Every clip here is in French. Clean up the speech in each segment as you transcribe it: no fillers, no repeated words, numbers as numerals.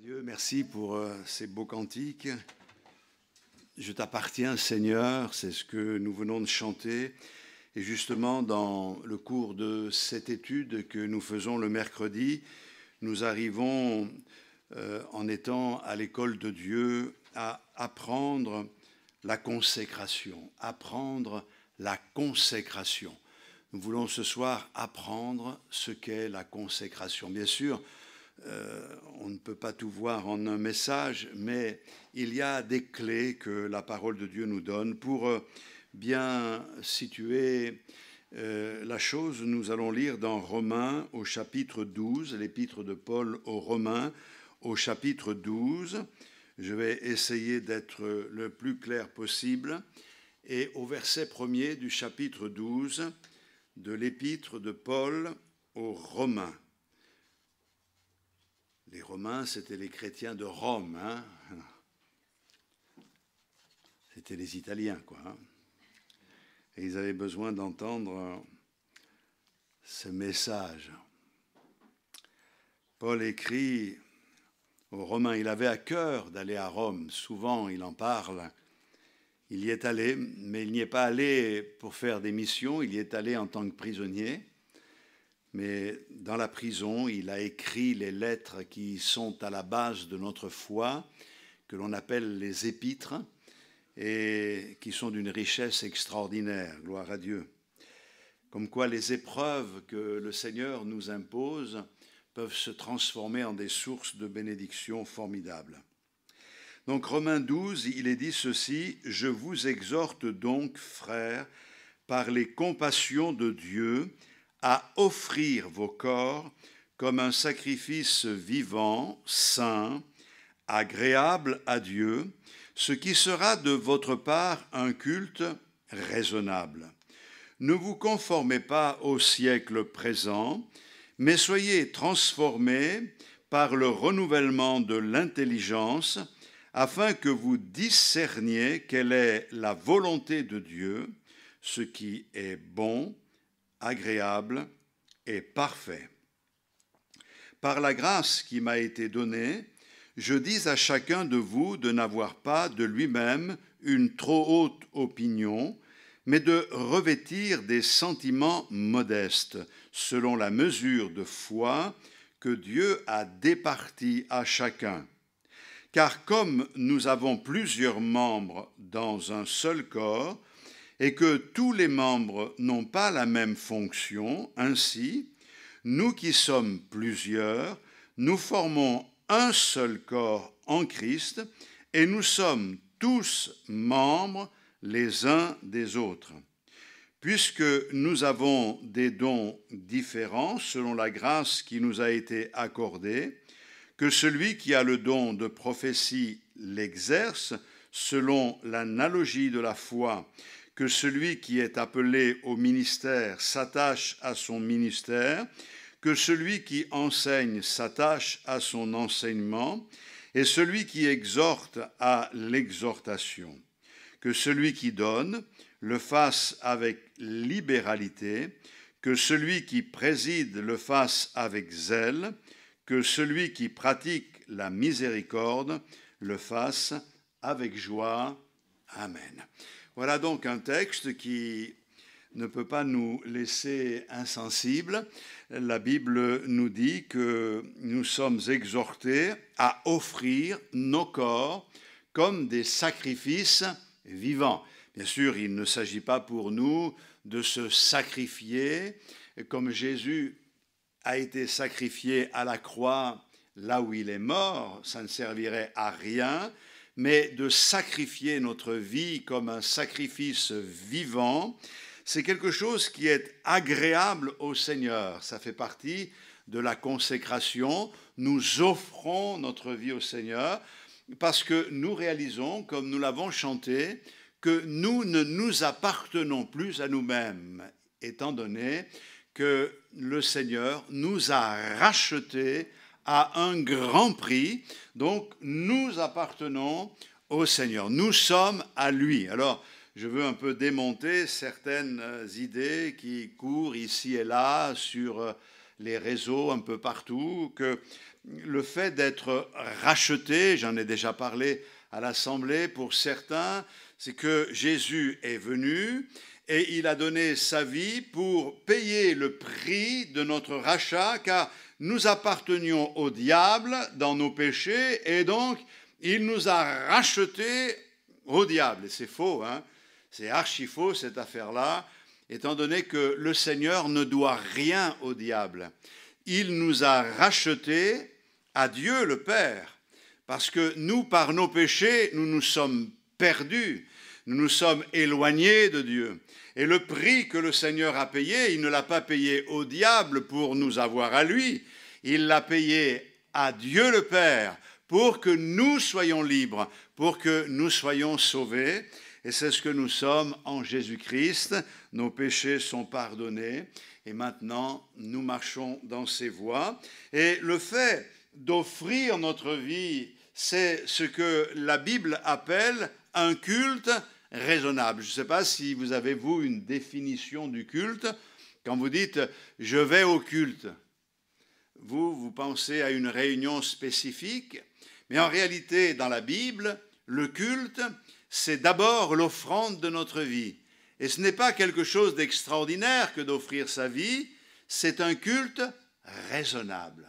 Dieu, merci pour ces beaux cantiques. Je t'appartiens, Seigneur, c'est ce que nous venons de chanter. Et justement, dans le cours de cette étude que nous faisons le mercredi, nous arrivons, en étant à l'école de Dieu, à apprendre la consécration. Apprendre la consécration. Nous voulons ce soir apprendre ce qu'est la consécration. Bien sûr, on ne peut pas tout voir en un message, mais il y a des clés que la parole de Dieu nous donne pour bien situer la chose. Nous allons lire dans Romains au chapitre 12, l'épître de Paul aux Romains au chapitre 12. Je vais essayer d'être le plus clair possible. Et au verset 1er du chapitre 12 de l'épître de Paul aux Romains. Les Romains, c'était les chrétiens de Rome. Hein, c'était les Italiens, quoi. Hein. Et ils avaient besoin d'entendre ce message. Paul écrit aux Romains, il avait à cœur d'aller à Rome. Souvent, il en parle. Il y est allé, mais il n'y est pas allé pour faire des missions, il y est allé en tant que prisonnier. Mais dans la prison, il a écrit les lettres qui sont à la base de notre foi, que l'on appelle les épîtres, et qui sont d'une richesse extraordinaire, gloire à Dieu. Comme quoi les épreuves que le Seigneur nous impose peuvent se transformer en des sources de bénédiction formidables. Donc Romains 12, il est dit ceci, « Je vous exhorte donc, frères, par les compassions de Dieu, à offrir vos corps comme un sacrifice vivant, saint, agréable à Dieu, ce qui sera de votre part un culte raisonnable. Ne vous conformez pas au siècle présent, mais soyez transformés par le renouvellement de l'intelligence, afin que vous discerniez quelle est la volonté de Dieu, ce qui est bon, agréable et parfait. Par la grâce qui m'a été donnée, je dis à chacun de vous de n'avoir pas de lui-même une trop haute opinion, mais de revêtir des sentiments modestes, selon la mesure de foi que Dieu a départie à chacun. Car comme nous avons plusieurs membres dans un seul corps, et que tous les membres n'ont pas la même fonction, ainsi, nous qui sommes plusieurs, nous formons un seul corps en Christ et nous sommes tous membres les uns des autres. Puisque nous avons des dons différents selon la grâce qui nous a été accordée, que celui qui a le don de prophétie l'exerce selon l'analogie de la foi, que celui qui est appelé au ministère s'attache à son ministère, que celui qui enseigne s'attache à son enseignement, et celui qui exhorte à l'exhortation. Que celui qui donne le fasse avec libéralité, que celui qui préside le fasse avec zèle, que celui qui pratique la miséricorde le fasse avec joie. Amen. Voilà donc un texte qui ne peut pas nous laisser insensibles. La Bible nous dit que nous sommes exhortés à offrir nos corps comme des sacrifices vivants. Bien sûr, il ne s'agit pas pour nous de se sacrifier comme Jésus a été sacrifié à la croix là où il est mort, ça ne servirait à rien, mais de sacrifier notre vie comme un sacrifice vivant, c'est quelque chose qui est agréable au Seigneur. Ça fait partie de la consécration. Nous offrons notre vie au Seigneur parce que nous réalisons, comme nous l'avons chanté, que nous ne nous appartenons plus à nous-mêmes, étant donné que le Seigneur nous a rachetés à un grand prix, donc nous appartenons au Seigneur, nous sommes à lui. Alors, je veux un peu démonter certaines idées qui courent ici et là sur les réseaux un peu partout, que le fait d'être racheté, j'en ai déjà parlé à l'Assemblée pour certains, c'est que Jésus est venu et il a donné sa vie pour payer le prix de notre rachat, car nous appartenions au diable dans nos péchés, et donc il nous a rachetés au diable. Et c'est faux, hein? C'est archi faux cette affaire-là, étant donné que le Seigneur ne doit rien au diable. Il nous a rachetés à Dieu le Père, parce que nous, par nos péchés, nous nous sommes perdus, nous nous sommes éloignés de Dieu. Et le prix que le Seigneur a payé, il ne l'a pas payé au diable pour nous avoir à lui, il l'a payé à Dieu le Père pour que nous soyons libres, pour que nous soyons sauvés. Et c'est ce que nous sommes en Jésus-Christ. Nos péchés sont pardonnés et maintenant nous marchons dans ses voies. Et le fait d'offrir notre vie, c'est ce que la Bible appelle un culte raisonnable. Je ne sais pas si vous avez, vous, une définition du culte. Quand vous dites « je vais au culte », vous pensez à une réunion spécifique, mais en réalité, dans la Bible, le culte, c'est d'abord l'offrande de notre vie. Et ce n'est pas quelque chose d'extraordinaire que d'offrir sa vie, c'est un culte raisonnable.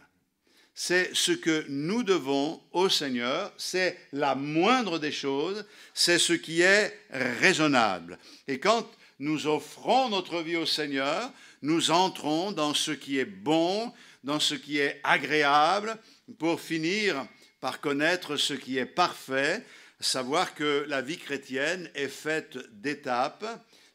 C'est ce que nous devons au Seigneur, c'est la moindre des choses, c'est ce qui est raisonnable. Et quand nous offrons notre vie au Seigneur, nous entrons dans ce qui est bon, dans ce qui est agréable, pour finir par connaître ce qui est parfait, savoir que la vie chrétienne est faite d'étapes.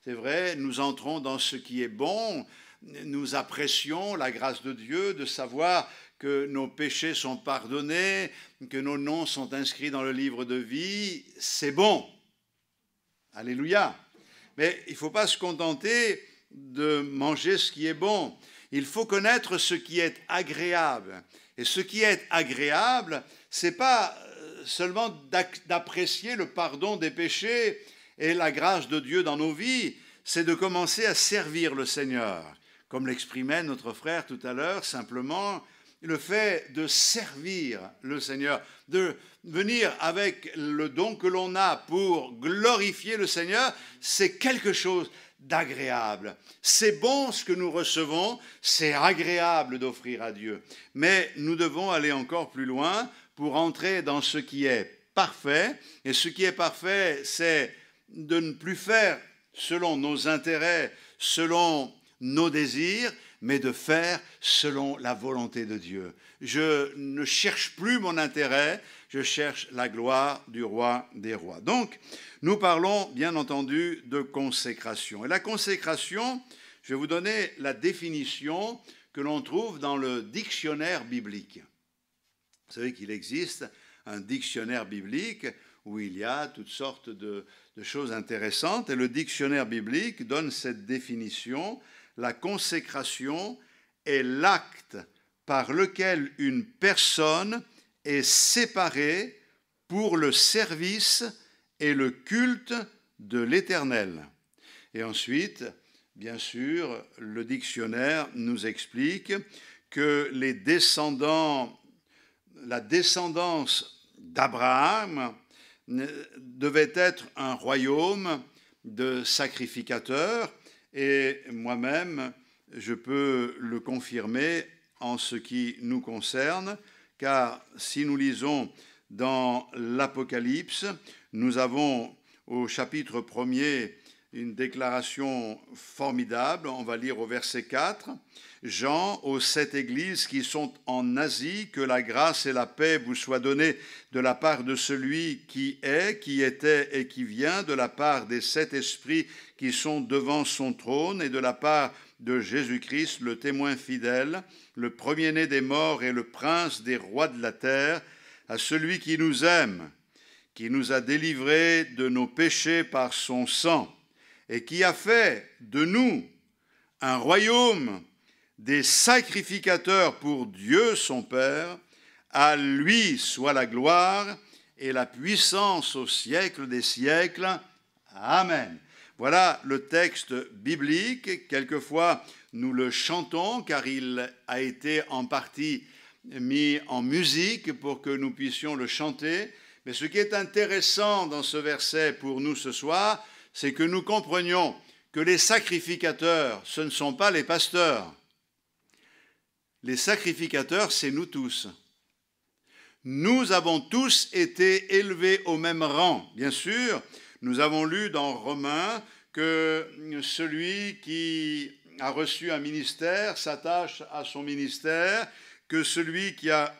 C'est vrai, nous entrons dans ce qui est bon, nous apprécions la grâce de Dieu, de savoir que nos péchés sont pardonnés, que nos noms sont inscrits dans le livre de vie, c'est bon. Alléluia. Mais il ne faut pas se contenter de manger ce qui est bon. Il faut connaître ce qui est agréable. Et ce qui est agréable, ce n'est pas seulement d'apprécier le pardon des péchés et la grâce de Dieu dans nos vies, c'est de commencer à servir le Seigneur. Comme l'exprimait notre frère tout à l'heure, simplement le fait de servir le Seigneur, de venir avec le don que l'on a pour glorifier le Seigneur, c'est quelque chose d'agréable. C'est bon ce que nous recevons, c'est agréable d'offrir à Dieu. Mais nous devons aller encore plus loin pour entrer dans ce qui est parfait. Et ce qui est parfait, c'est de ne plus faire selon nos intérêts, selon nos désirs, mais de faire selon la volonté de Dieu. Je ne cherche plus mon intérêt, je cherche la gloire du roi des rois. Donc, nous parlons bien entendu de consécration. Et la consécration, je vais vous donner la définition que l'on trouve dans le dictionnaire biblique. Vous savez qu'il existe un dictionnaire biblique où il y a toutes sortes de choses intéressantes. Et le dictionnaire biblique donne cette définition. La consécration est l'acte par lequel une personne est séparée pour le service et le culte de l'Éternel. Et ensuite, bien sûr, le dictionnaire nous explique que la descendance d'Abraham devait être un royaume de sacrificateurs, et moi-même, je peux le confirmer en ce qui nous concerne, car si nous lisons dans l'Apocalypse, nous avons au chapitre 1er une déclaration formidable. On va lire au verset 4. « Jean, aux 7 églises qui sont en Asie, que la grâce et la paix vous soient données de la part de celui qui est, qui était et qui vient, de la part des 7 esprits qui sont devant son trône et de la part de Jésus-Christ, le témoin fidèle, le premier-né des morts et le prince des rois de la terre, à celui qui nous aime, qui nous a délivrés de nos péchés par son sang, et qui a fait de nous un royaume des sacrificateurs pour Dieu son Père, à lui soit la gloire et la puissance au siècle des siècles. Amen. Voilà le texte biblique. Quelquefois, nous le chantons car il a été en partie mis en musique pour que nous puissions le chanter. Mais ce qui est intéressant dans ce verset pour nous ce soir, c'est que nous comprenions que les sacrificateurs, ce ne sont pas les pasteurs. Les sacrificateurs, c'est nous tous. Nous avons tous été élevés au même rang. Bien sûr, nous avons lu dans Romains que celui qui a reçu un ministère s'attache à son ministère, que celui qui a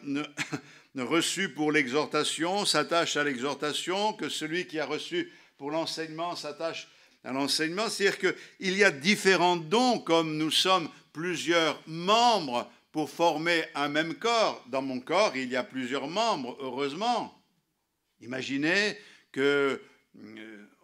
reçu pour l'exhortation s'attache à l'exhortation, que celui qui a reçu pour l'enseignement s'attache à l'enseignement. C'est-à-dire qu'il y a différents dons, comme nous sommes plusieurs membres pour former un même corps. Dans mon corps, il y a plusieurs membres, heureusement. Imaginez que,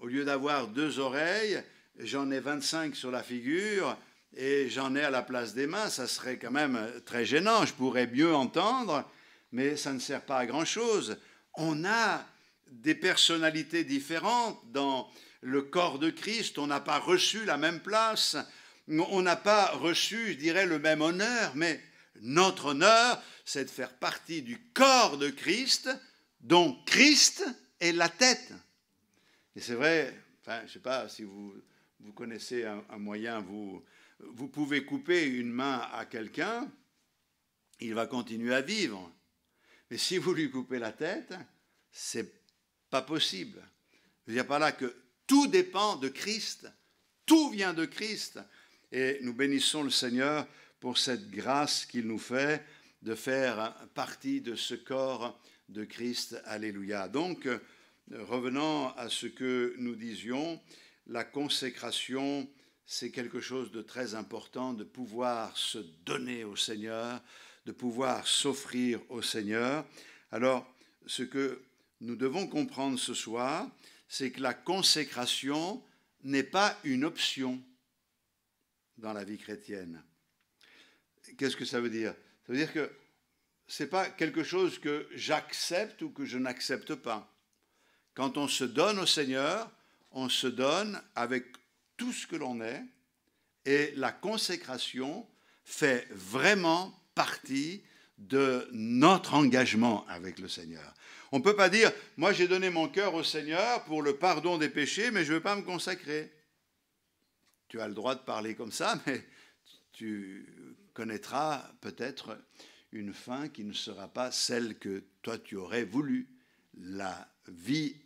au lieu d'avoir 2 oreilles, j'en ai 25 sur la figure et j'en ai à la place des mains. Ça serait quand même très gênant. Je pourrais mieux entendre, mais ça ne sert pas à grand-chose. On a des personnalités différentes dans le corps de Christ. On n'a pas reçu la même place. On n'a pas reçu, je dirais, le même honneur, mais notre honneur, c'est de faire partie du corps de Christ, dont Christ est la tête. Et c'est vrai, enfin, je ne sais pas si vous connaissez un moyen, vous pouvez couper une main à quelqu'un, il va continuer à vivre. Mais si vous lui coupez la tête, c'est pas possible. Je veux dire par là que tout dépend de Christ, tout vient de Christ. Et nous bénissons le Seigneur pour cette grâce qu'il nous fait de faire partie de ce corps de Christ. Alléluia. Donc, revenons à ce que nous disions, la consécration, c'est quelque chose de très important, de pouvoir se donner au Seigneur, de pouvoir s'offrir au Seigneur. Alors, ce que nous devons comprendre ce soir, c'est que la consécration n'est pas une option dans la vie chrétienne. Qu'est-ce que ça veut dire? Ça veut dire que ce n'est pas quelque chose que j'accepte ou que je n'accepte pas. Quand on se donne au Seigneur, on se donne avec tout ce que l'on est, et la consécration fait vraiment partie de notre engagement avec le Seigneur. On ne peut pas dire, moi j'ai donné mon cœur au Seigneur pour le pardon des péchés, mais je ne veux pas me consacrer. Tu as le droit de parler comme ça, mais tu connaîtras peut-être une fin qui ne sera pas celle que toi tu aurais voulu. La vie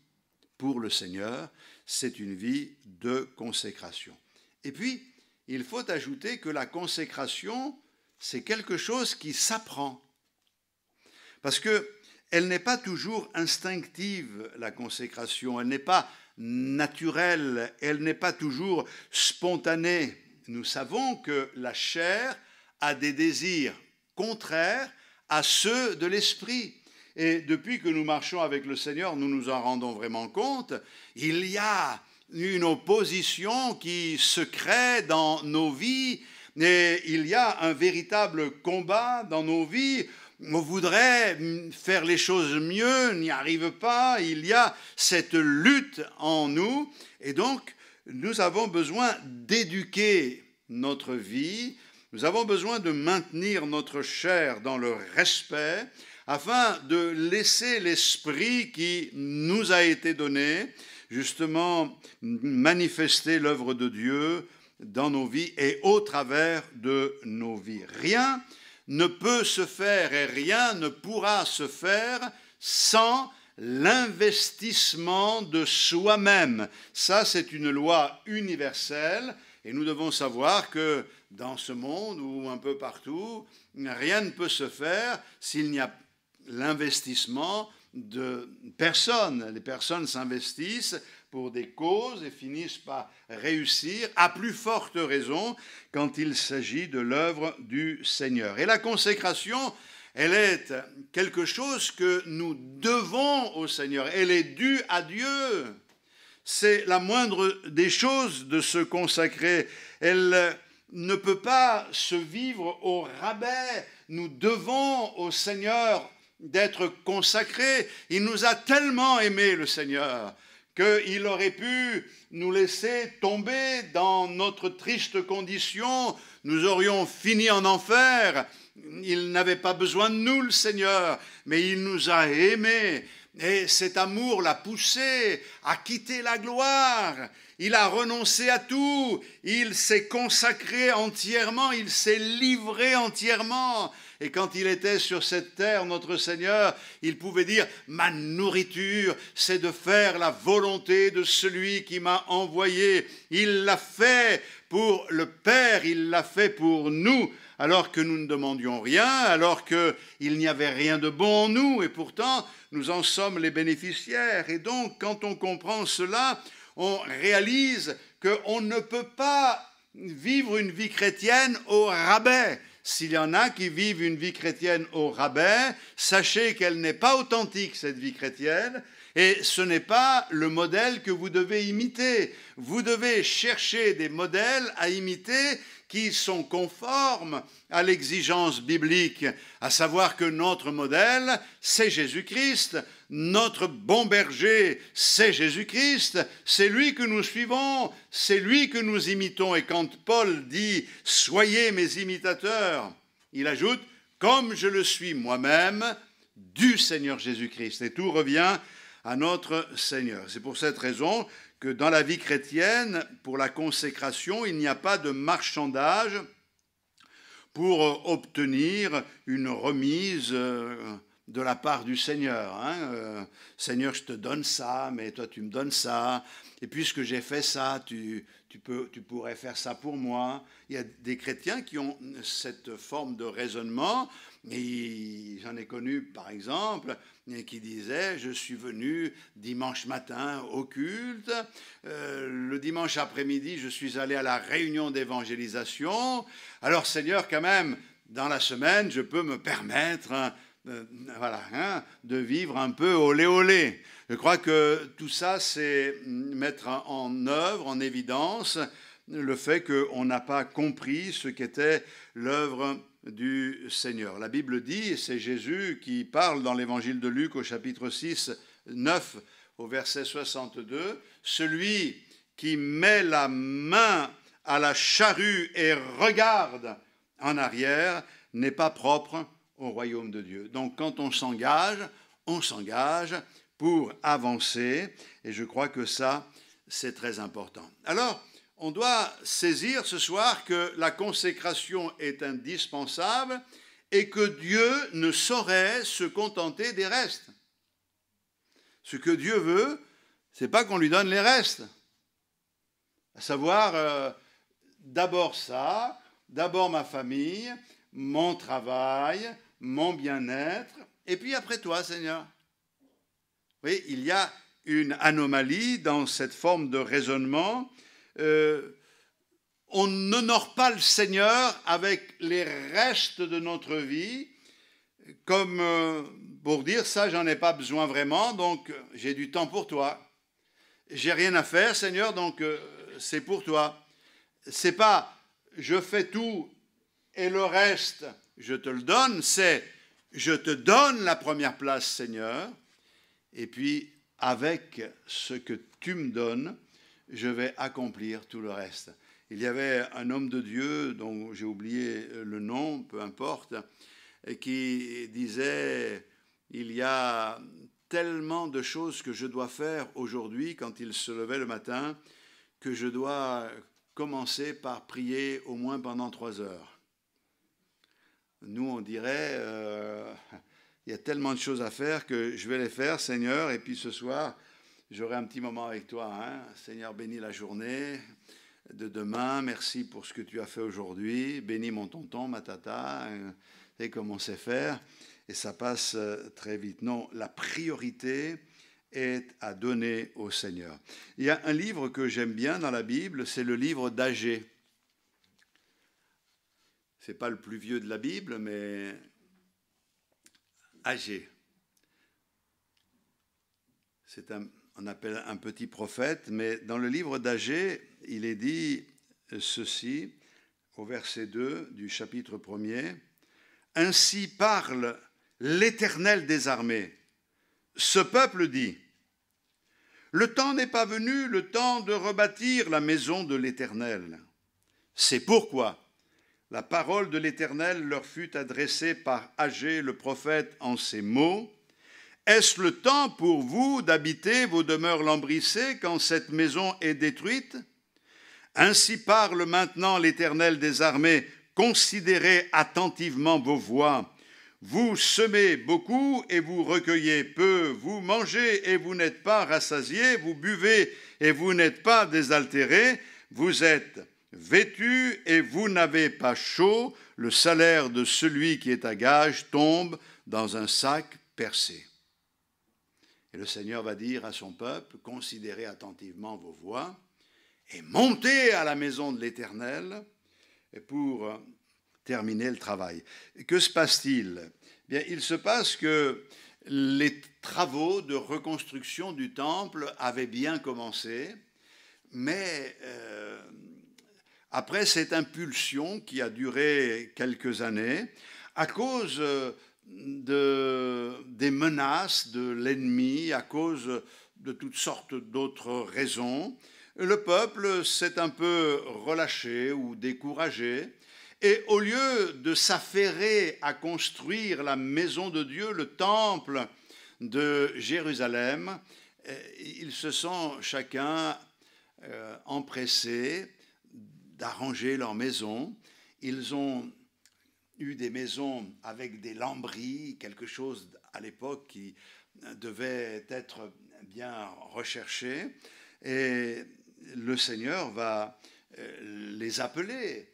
pour le Seigneur, c'est une vie de consécration. Et puis, il faut ajouter que la consécration, c'est quelque chose qui s'apprend. Parce qu'elle n'est pas toujours instinctive, la consécration. Elle n'est pas naturelle, elle n'est pas toujours spontanée. Nous savons que la chair a des désirs contraires à ceux de l'esprit. Et depuis que nous marchons avec le Seigneur, nous nous en rendons vraiment compte. Il y a une opposition qui se crée dans nos vies et il y a un véritable combat dans nos vies. On voudrait faire les choses mieux, n'y arrive pas. Il y a cette lutte en nous et donc nous avons besoin d'éduquer notre vie. Nous avons besoin de maintenir notre chair dans le respect afin de laisser l'esprit qui nous a été donné, justement, manifester l'œuvre de Dieu dans nos vies et au travers de nos vies. Rien ne peut se faire et rien ne pourra se faire sans l'investissement de soi-même. Ça, c'est une loi universelle et nous devons savoir que dans ce monde ou un peu partout, rien ne peut se faire s'il n'y a l'investissement de personnes. Les personnes s'investissent pour des causes et finissent par réussir, à plus forte raison quand il s'agit de l'œuvre du Seigneur. Et la consécration, elle est quelque chose que nous devons au Seigneur. Elle est due à Dieu. C'est la moindre des choses de se consacrer. Elle ne peut pas se vivre au rabais. Nous devons au Seigneur d'être consacrés. Il nous a tellement aimés, le Seigneur, qu'il aurait pu nous laisser tomber dans notre triste condition, nous aurions fini en enfer. Il n'avait pas besoin de nous, le Seigneur, mais il nous a aimés. Et cet amour l'a poussé à quitter la gloire. Il a renoncé à tout. Il s'est consacré entièrement. Il s'est livré entièrement. Et quand il était sur cette terre, notre Seigneur, il pouvait dire « Ma nourriture, c'est de faire la volonté de celui qui m'a envoyé. » Il l'a fait pour le Père, il l'a fait pour nous, alors que nous ne demandions rien, alors qu'il n'y avait rien de bon en nous, et pourtant, nous en sommes les bénéficiaires. Et donc, quand on comprend cela, on réalise qu'on ne peut pas vivre une vie chrétienne au rabais. S'il y en a qui vivent une vie chrétienne au rabais, sachez qu'elle n'est pas authentique, cette vie chrétienne, et ce n'est pas le modèle que vous devez imiter. Vous devez chercher des modèles à imiter qui sont conformes à l'exigence biblique, à savoir que notre modèle, c'est Jésus-Christ. Notre bon berger, c'est Jésus-Christ, c'est lui que nous suivons, c'est lui que nous imitons. Et quand Paul dit « Soyez mes imitateurs », il ajoute « Comme je le suis moi-même du Seigneur Jésus-Christ ». Et tout revient à notre Seigneur. C'est pour cette raison que dans la vie chrétienne, pour la consécration, il n'y a pas de marchandage pour obtenir une remise de la part du Seigneur. Seigneur, je te donne ça, mais toi tu me donnes ça, et puisque j'ai fait ça, tu pourrais faire ça pour moi. Il y a des chrétiens qui ont cette forme de raisonnement, et j'en ai connu par exemple, qui disaient « Je suis venu dimanche matin au culte, le dimanche après-midi, je suis allé à la réunion d'évangélisation, alors Seigneur, quand même, dans la semaine, je peux me permettre de vivre un peu olé olé ». Je crois que tout ça, c'est mettre en œuvre, en évidence, le fait qu'on n'a pas compris ce qu'était l'œuvre du Seigneur. La Bible dit, et c'est Jésus qui parle dans l'évangile de Luc au chapitre 6, 9, au verset 62, « Celui qui met la main à la charrue et regarde en arrière n'est pas propre au royaume de Dieu. » Donc quand on s'engage pour avancer, et je crois que ça, c'est très important. Alors, on doit saisir ce soir que la consécration est indispensable et que Dieu ne saurait se contenter des restes. Ce que Dieu veut, c'est pas qu'on lui donne les restes. À savoir, d'abord ça, d'abord ma famille, mon travail, mon bien-être, et puis après toi, Seigneur. Oui, il y a une anomalie dans cette forme de raisonnement. On n'honore pas le Seigneur avec les restes de notre vie, comme pour dire ça, j'en ai pas besoin vraiment, donc j'ai du temps pour toi. J'ai rien à faire, Seigneur, donc c'est pour toi. C'est pas je fais tout et le reste je te le donne, c'est je te donne la première place, Seigneur, et puis avec ce que tu me donnes, je vais accomplir tout le reste. Il y avait un homme de Dieu, dont j'ai oublié le nom, peu importe, qui disait « Il y a tellement de choses que je dois faire aujourd'hui quand il se levait le matin que je dois commencer par prier au moins pendant 3 heures. » Nous, on dirait il y a tellement de choses à faire que je vais les faire, Seigneur, et puis ce soir, j'aurai un petit moment avec toi. Seigneur, bénis la journée de demain. Merci pour ce que tu as fait aujourd'hui. Bénis mon tonton, ma tata. Et comme on sait faire. Et ça passe très vite. Non, la priorité est à donner au Seigneur. Il y a un livre que j'aime bien dans la Bible, c'est le livre d'Agée. Ce n'est pas le plus vieux de la Bible, mais Agée. On appelle un petit prophète, mais dans le livre d'Agée, il est dit ceci, au verset 2 du chapitre 1er, « Ainsi parle l'Éternel des armées. Ce peuple dit, Le temps n'est pas venu, le temps de rebâtir la maison de l'Éternel. C'est pourquoi la parole de l'Éternel leur fut adressée par Agé le prophète en ces mots. Est-ce le temps pour vous d'habiter vos demeures lambrissées quand cette maison est détruite? Ainsi parle maintenant l'Éternel des armées, considérez attentivement vos voies. Vous semez beaucoup et vous recueillez peu, vous mangez et vous n'êtes pas rassasiés, vous buvez et vous n'êtes pas désaltérés, vous êtes vêtus et vous n'avez pas chaud, le salaire de celui qui est à gage tombe dans un sac percé. Et le Seigneur va dire à son peuple, considérez attentivement vos voies et montez à la maison de l'Éternel pour terminer le travail. Que se passe-t-il? Bien, il se passe que les travaux de reconstruction du temple avaient bien commencé, mais après cette impulsion qui a duré quelques années, à cause des menaces de l'ennemi, à cause de toutes sortes d'autres raisons, le peuple s'est un peu relâché ou découragé. Et au lieu de s'affairer à construire la maison de Dieu, le temple de Jérusalem, ils se sont chacun empressés d'arranger leur maison. Ils ont eu des maisons avec des lambris, quelque chose à l'époque qui devait être bien recherché. Et le Seigneur va les appeler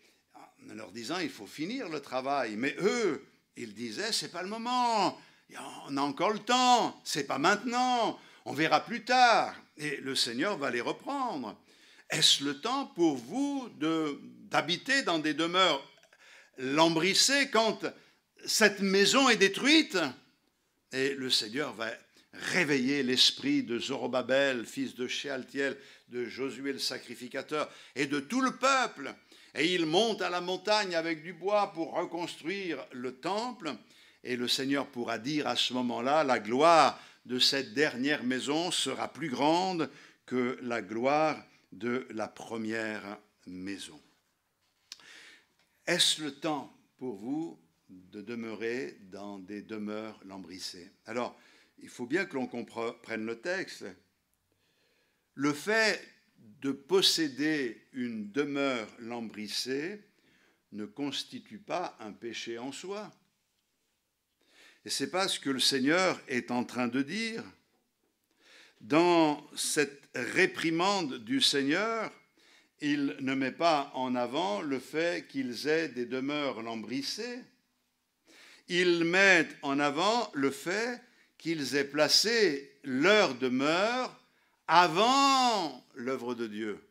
en leur disant il faut finir le travail. Mais eux, ils disaient c'est pas le moment, on a encore le temps, c'est pas maintenant, on verra plus tard. Et le Seigneur va les reprendre. Est-ce le temps pour vous d'habiter dans des demeures lambrissées quand cette maison est détruite? Et le Seigneur va réveiller l'esprit de Zorobabel, fils de Shealtiel, de Josué le sacrificateur et de tout le peuple. Et il monte à la montagne avec du bois pour reconstruire le temple. Et le Seigneur pourra dire à ce moment-là, la gloire de cette dernière maison sera plus grande que la gloire de la première maison. Est-ce le temps pour vous de demeurer dans des demeures lambrissées? Alors, il faut bien que l'on comprenne le texte. Le fait de posséder une demeure lambrissée ne constitue pas un péché en soi. Et c'est pas ce que le Seigneur est en train de dire. Dans cette réprimande du Seigneur, il ne met pas en avant le fait qu'ils aient des demeures lambrissées. Il met en avant le fait qu'ils aient placé leur demeure avant l'œuvre de Dieu.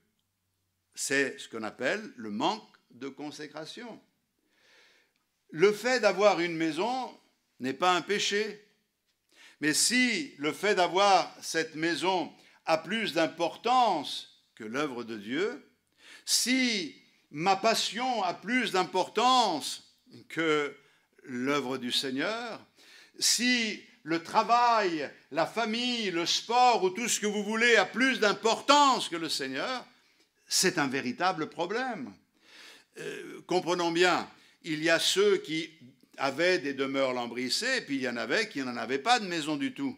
C'est ce qu'on appelle le manque de consécration. Le fait d'avoir une maison n'est pas un péché. Mais si le fait d'avoir cette maison a plus d'importance que l'œuvre de Dieu, si ma passion a plus d'importance que l'œuvre du Seigneur, si le travail, la famille, le sport ou tout ce que vous voulez a plus d'importance que le Seigneur, c'est un véritable problème. Comprenons bien, il y a ceux qui avaient des demeures lambrissées, et puis il y en avait qui n'en avaient pas de maison du tout.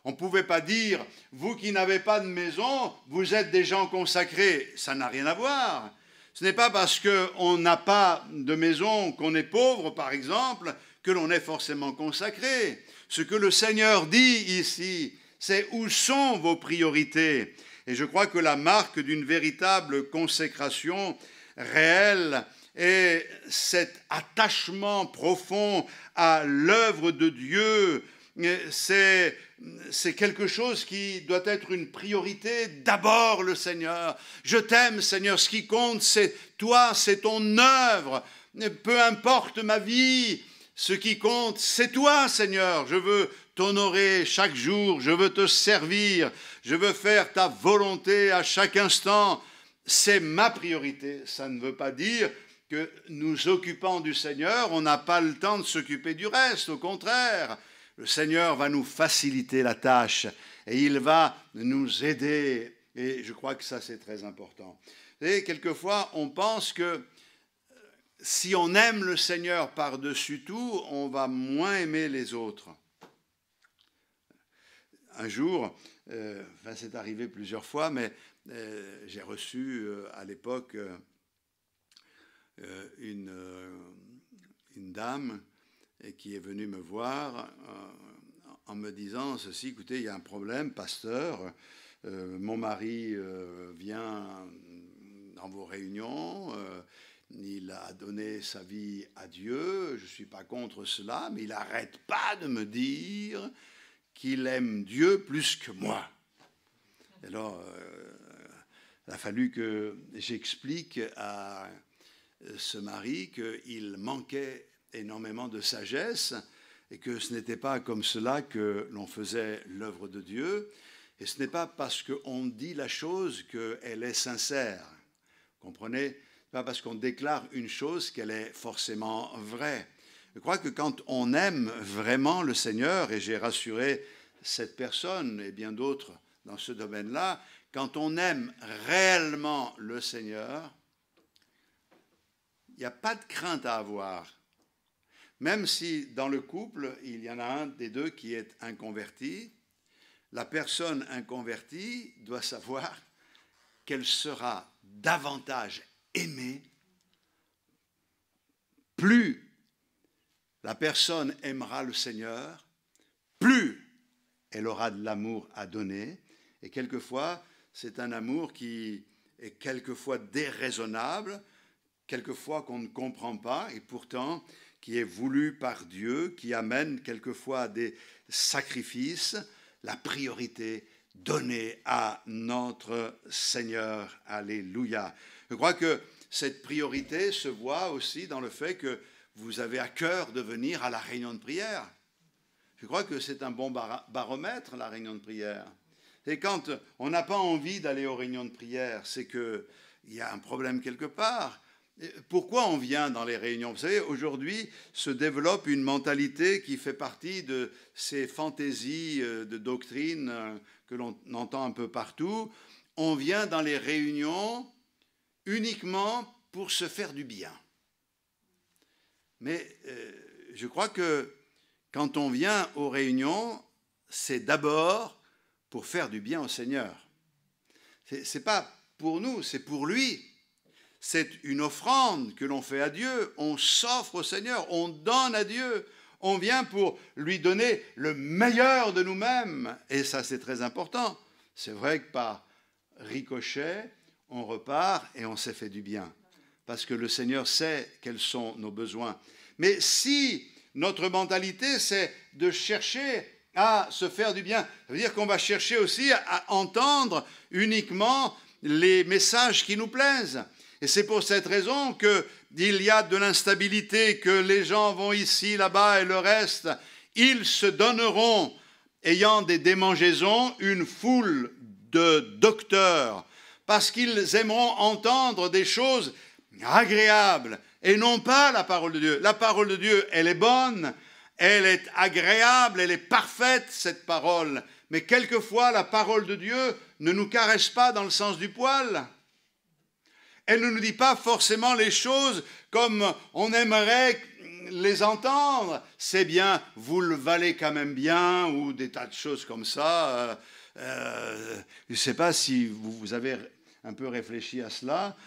On ne pouvait pas dire, vous qui n'avez pas de maison, vous êtes des gens consacrés. Ça n'a rien à voir. Ce n'est pas parce qu'on n'a pas de maison, qu'on est pauvre, par exemple, que l'on est forcément consacré. Ce que le Seigneur dit ici, c'est où sont vos priorités. Et je crois que la marque d'une véritable consécration réelle est cet attachement profond à l'œuvre de Dieu. C'est quelque chose qui doit être une priorité. D'abord le Seigneur. Je t'aime, Seigneur. Ce qui compte, c'est toi, c'est ton œuvre. Peu importe ma vie, ce qui compte, c'est toi, Seigneur. Je veux t'honorer chaque jour. Je veux te servir. Je veux faire ta volonté à chaque instant. C'est ma priorité. Ça ne veut pas dire que nous occupant du Seigneur, on n'a pas le temps de s'occuper du reste. Au contraire, Le Seigneur va nous faciliter la tâche et il va nous aider. Et je crois que ça, c'est très important. Et quelquefois, on pense que si on aime le Seigneur par-dessus tout, on va moins aimer les autres. Un jour, c'est arrivé plusieurs fois, mais j'ai reçu à l'époque une dame qui est venue me voir en me disant ceci: écoutez, il y a un problème, pasteur, mon mari vient dans vos réunions, il a donné sa vie à Dieu, je ne suis pas contre cela, mais il n'arrête pas de me dire qu'il aime Dieu plus que moi. Alors, il a fallu que j'explique à ce mari qu'il manquait énormément de sagesse et que ce n'était pas comme cela que l'on faisait l'œuvre de Dieu. Et ce n'est pas parce qu'on dit la chose qu'elle est sincère. Comprenez? Ce n'est pas parce qu'on déclare une chose qu'elle est forcément vraie. Je crois que quand on aime vraiment le Seigneur, et j'ai rassuré cette personne et bien d'autres dans ce domaine-là, quand on aime réellement le Seigneur, il n'y a pas de crainte à avoir. Même si dans le couple, il y en a un des deux qui est inconverti, la personne inconvertie doit savoir qu'elle sera davantage aimée. Plus la personne aimera le Seigneur, plus elle aura de l'amour à donner. Et quelquefois, c'est un amour qui est quelquefois déraisonnable, quelquefois qu'on ne comprend pas, et pourtant qui est voulu par Dieu, qui amène quelquefois à des sacrifices, la priorité donnée à notre Seigneur. Alléluia. Je crois que cette priorité se voit aussi dans le fait que vous avez à cœur de venir à la réunion de prière. Je crois que c'est un bon baromètre, la réunion de prière. Et quand on n'a pas envie d'aller aux réunions de prière, c'est qu'il y a un problème quelque part. Pourquoi on vient dans les réunions? Vous savez, aujourd'hui se développe une mentalité qui fait partie de ces fantaisies de doctrine que l'on entend un peu partout. On vient dans les réunions uniquement pour se faire du bien. Mais je crois que quand on vient aux réunions, c'est d'abord pour faire du bien au Seigneur. Ce n'est pas pour nous, c'est pour lui. C'est une offrande que l'on fait à Dieu. On s'offre au Seigneur, on donne à Dieu. On vient pour lui donner le meilleur de nous-mêmes. Et ça, c'est très important. C'est vrai que par ricochet, on repart et on s'est fait du bien. Parce que le Seigneur sait quels sont nos besoins. Mais si notre mentalité, c'est de chercher à se faire du bien, ça veut dire qu'on va chercher aussi à entendre uniquement les messages qui nous plaisent. Et c'est pour cette raison qu'il y a de l'instabilité, que les gens vont ici, là-bas et le reste. Ils se donneront, ayant des démangeaisons, une foule de docteurs, parce qu'ils aimeront entendre des choses agréables et non pas la parole de Dieu. La parole de Dieu, elle est bonne, elle est agréable, elle est parfaite, cette parole. Mais quelquefois, la parole de Dieu ne nous caresse pas dans le sens du poil. Elle ne nous dit pas forcément les choses comme on aimerait les entendre. C'est bien, vous le valez quand même bien, ou des tas de choses comme ça. Je ne sais pas si vous avez un peu réfléchi à cela.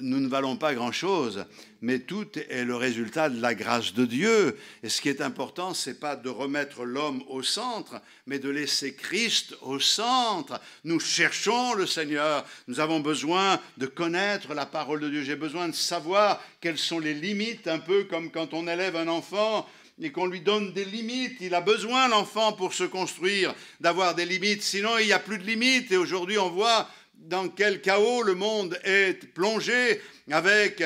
Nous ne valons pas grand-chose, mais tout est le résultat de la grâce de Dieu. Et ce qui est important, ce n'est pas de remettre l'homme au centre, mais de laisser Christ au centre. Nous cherchons le Seigneur. Nous avons besoin de connaître la parole de Dieu. J'ai besoin de savoir quelles sont les limites, un peu comme quand on élève un enfant et qu'on lui donne des limites. Il a besoin, l'enfant, pour se construire, d'avoir des limites. Sinon, il n'y a plus de limites. Et aujourd'hui, on voit dans quel chaos le monde est plongé, avec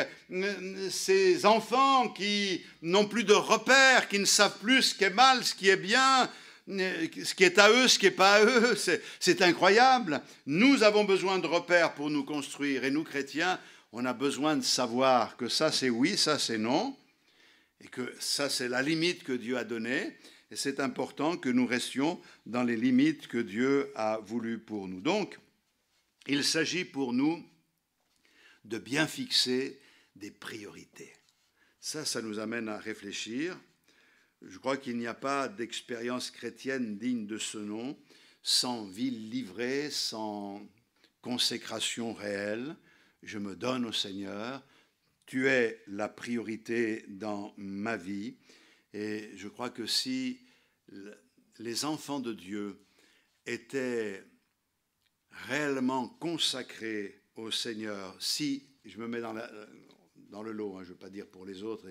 ces enfants qui n'ont plus de repères, qui ne savent plus ce qui est mal, ce qui est bien, ce qui est à eux, ce qui n'est pas à eux. C'est incroyable. Nous avons besoin de repères pour nous construire. Et nous, chrétiens, on a besoin de savoir que ça, c'est oui, ça, c'est non. Et que ça, c'est la limite que Dieu a donnée. Et c'est important que nous restions dans les limites que Dieu a voulues pour nous. Donc, il s'agit pour nous de bien fixer des priorités. Ça nous amène à réfléchir. Je crois qu'il n'y a pas d'expérience chrétienne digne de ce nom, sans vie livrée, sans consécration réelle. Je me donne au Seigneur. Tu es la priorité dans ma vie. Et je crois que si les enfants de Dieu étaient réellement consacrés au Seigneur, si, je me mets dans le lot, je ne veux pas dire pour les autres,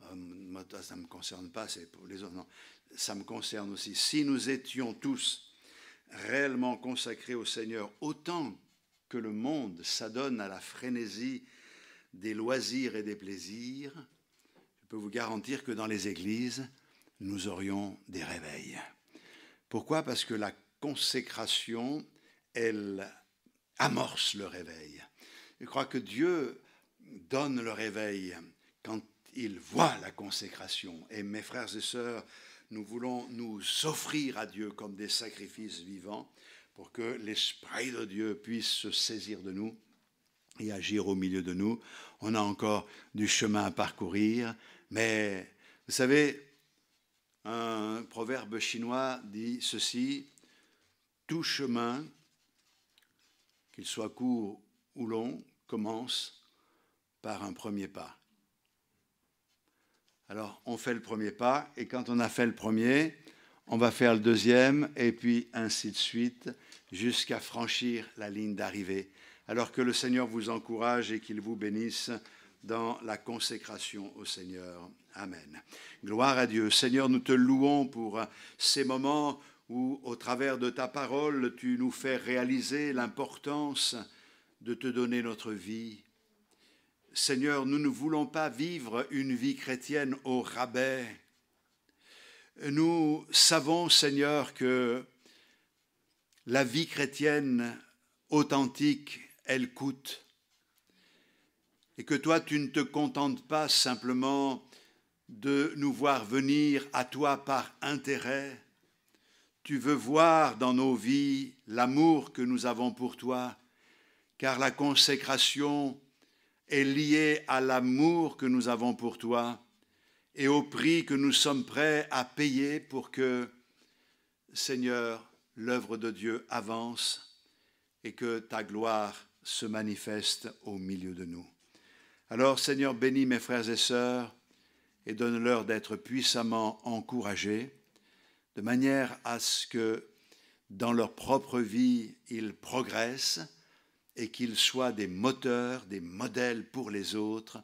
ça ne me concerne pas, c'est pour les autres, non, ça me concerne aussi. Si nous étions tous réellement consacrés au Seigneur, autant que le monde s'adonne à la frénésie des loisirs et des plaisirs, je peux vous garantir que dans les églises, nous aurions des réveils. Pourquoi? Parce que la consécration, elle amorce le réveil. Je crois que Dieu donne le réveil quand il voit la consécration. Et mes frères et sœurs, nous voulons nous offrir à Dieu comme des sacrifices vivants pour que l'Esprit de Dieu puisse se saisir de nous et agir au milieu de nous. On a encore du chemin à parcourir, mais vous savez, un proverbe chinois dit ceci: tout chemin, qu'il soit court ou long, commence par un premier pas. Alors, on fait le premier pas, et quand on a fait le premier, on va faire le deuxième, et puis ainsi de suite, jusqu'à franchir la ligne d'arrivée. Alors que le Seigneur vous encourage et qu'il vous bénisse dans la consécration au Seigneur. Amen. Gloire à Dieu. Seigneur, nous te louons pour ces moments où, au travers de ta parole, tu nous fais réaliser l'importance de te donner notre vie. Seigneur, nous ne voulons pas vivre une vie chrétienne au rabais. Nous savons, Seigneur, que la vie chrétienne authentique, elle coûte. Et que toi, tu ne te contentes pas simplement de nous voir venir à toi par intérêt. Tu veux voir dans nos vies l'amour que nous avons pour toi, car la consécration est liée à l'amour que nous avons pour toi et au prix que nous sommes prêts à payer pour que, Seigneur, l'œuvre de Dieu avance et que ta gloire se manifeste au milieu de nous. Alors, Seigneur, bénis mes frères et sœurs et donne-leur d'être puissamment encouragés, de manière à ce que, dans leur propre vie, ils progressent et qu'ils soient des moteurs, des modèles pour les autres,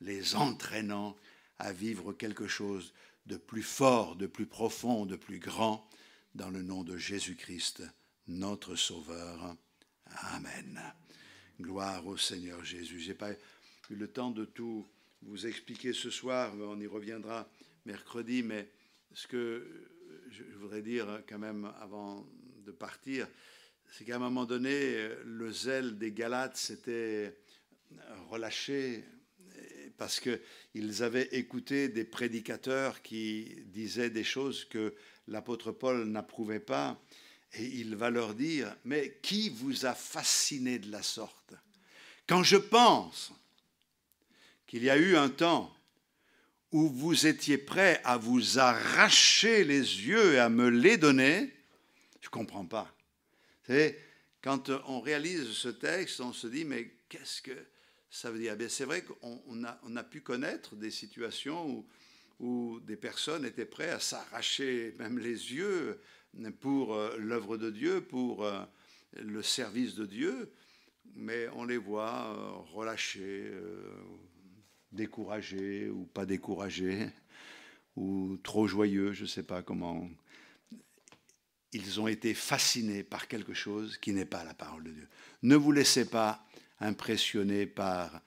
les entraînant à vivre quelque chose de plus fort, de plus profond, de plus grand, dans le nom de Jésus-Christ, notre Sauveur. Amen. Gloire au Seigneur Jésus. Je n'ai pas eu le temps de tout vous expliquer ce soir, on y reviendra mercredi, mais ce que je voudrais dire quand même avant de partir, c'est qu'à un moment donné, le zèle des Galates s'était relâché parce qu'ils avaient écouté des prédicateurs qui disaient des choses que l'apôtre Paul n'approuvait pas. Et il va leur dire, mais qui vous a fasciné de la sorte? Quand je pense qu'il y a eu un temps où vous étiez prêts à vous arracher les yeux et à me les donner, je ne comprends pas. Vous savez, quand on réalise ce texte, on se dit, mais qu'est-ce que ça veut dire? C'est vrai qu'on a pu connaître des situations où des personnes étaient prêtes à s'arracher même les yeux pour l'œuvre de Dieu, pour le service de Dieu, mais on les voit relâchés, découragés ou pas découragés, ou trop joyeux, je ne sais pas comment. Ils ont été fascinés par quelque chose qui n'est pas la parole de Dieu. Ne vous laissez pas impressionner par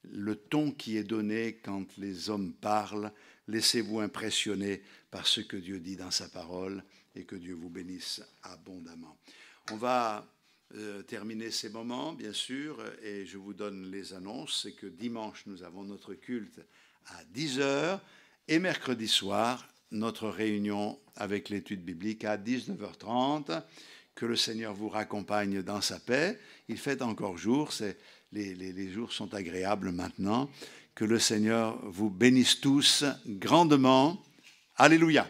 le ton qui est donné quand les hommes parlent. Laissez-vous impressionner par ce que Dieu dit dans sa parole et que Dieu vous bénisse abondamment. On va terminer ces moments, bien sûr, et je vous donne les annonces. C'est que dimanche, nous avons notre culte à 10h et mercredi soir, notre réunion avec l'étude biblique à 19h30. Que le Seigneur vous raccompagne dans sa paix. Il fait encore jour, les jours sont agréables maintenant. Que le Seigneur vous bénisse tous grandement. Alléluia.